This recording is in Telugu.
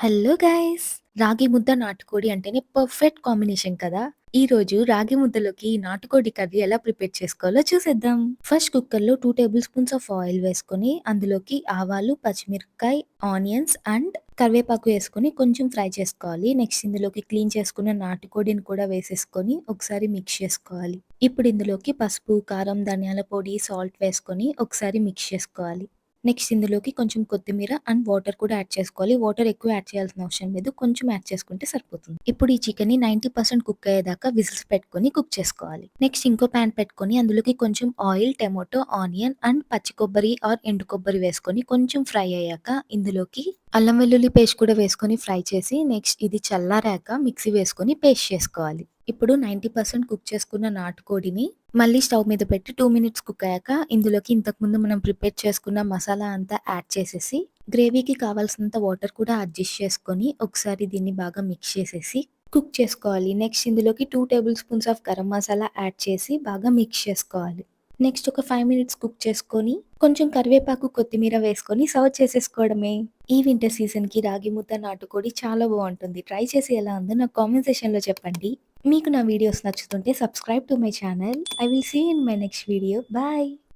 Hello guys! రాగి ముద్ద, నాటుకోడి అంటేనే పర్ఫెక్ట్ కాంబినేషన్ కదా! ఈరోజు రాగి ముద్దలోకి ఈ నాటుకోడి కర్రీ ఎలా ప్రిపేర్ చేసుకోవాలో చూసేద్దాం. ఫస్ట్ కుక్కర్‌లో 2 టేబుల్ స్పూన్స్ ఆఫ్ ఆయిల్ వేసుకొని, అందులోకి ఆవాలు, పచ్చిమిరపకాయ, ఆనియన్స్ అండ్ కరివేపాకు వేసుకొని కొంచెం ఫ్రై చేసుకోవాలి. నెక్స్ట్ ఇందులోకి క్లీన్ చేసుకున్న నాటుకోడిని కూడా వేసేసుకొని ఒకసారి మిక్స్ చేసుకోవాలి. ఇప్పుడు ఇందులోకి పసుపు, కారం, ధనియాల పొడి, సాల్ట్ వేసుకొని ఒకసారి మిక్స్ చేసుకోవాలి. నెక్స్ట్ ఇందులోకి కొంచెం కొత్తిమీర అండ్ వాటర్ కూడా యాడ్ చేసుకోవాలి. వాటర్ ఎక్కువ యాడ్ చేయాల్సిన అవసరం లేదు. కొంచెం యాడ్ చేసుకుంటే సరిపోతుంది. ఇప్పుడు ఈ చికెన్‌ని 90% కుక్ అయ్యేదాకా విజిల్స్ పెట్టుకొని కుక్ చేసుకోవాలి. నెక్స్ట్ ఇంకో పాన్ పెట్టుకొని అందులోకి కొంచెం ఆయిల్, టొమాటో, ఆనియన్ అండ్ పచ్చి కొబ్బరి ఆర్ ఎండు కొబ్బరి వేసుకొని కొంచెం ఫ్రై అయ్యాక ఇందులోకి అల్లం వెల్లుల్లి పేస్ట్ కూడా వేసుకొని ఫ్రై చేసి నెక్స్ట్ ఇది చల్లారాక మిక్సీ వేసుకొని పేస్ట్ చేసుకోవాలి. ఇప్పుడు 90% కుక్ చేసుకున్న నాటుకోడిని మళ్ళీ స్టవ్ మీద పెట్టి 2 మినిట్స్ కుక్ అయ్యాక ఇందులోకి ఇంతకుముందు మనం ప్రిపేర్ చేసుకున్న మసాలా అంతా యాడ్ చేసేసి గ్రేవీకి కావాల్సినంత వాటర్ కూడా అడ్జస్ట్ చేసుకొని ఒకసారి దీన్ని బాగా మిక్స్ చేసేసి కుక్ చేసుకోవాలి. నెక్స్ట్ ఇందులోకి 2 table spoons of garam masala add చేసి బాగా మిక్స్ చేసుకోవాలి. నెక్స్ట్ ఒక 5 మినిట్స్ కుక్ చేసుకొని కొంచెం కరివేపాకు, కొత్తిమీర వేసుకొని సర్వ్ చేసేసుకోవడమే. ఈ వింటర్ సీజన్‌కి రాగి ముద్ద, నాటుకోడి చాలా బావుంటుంది. ట్రై చేసి ఎలా ఉందో నాకు కామెంట్ సెక్షన్‌లో చెప్పండి. మీకు నా వీడియోస్ నచ్చుతుంటే subscribe to my channel. I will see you in my next video. Bye.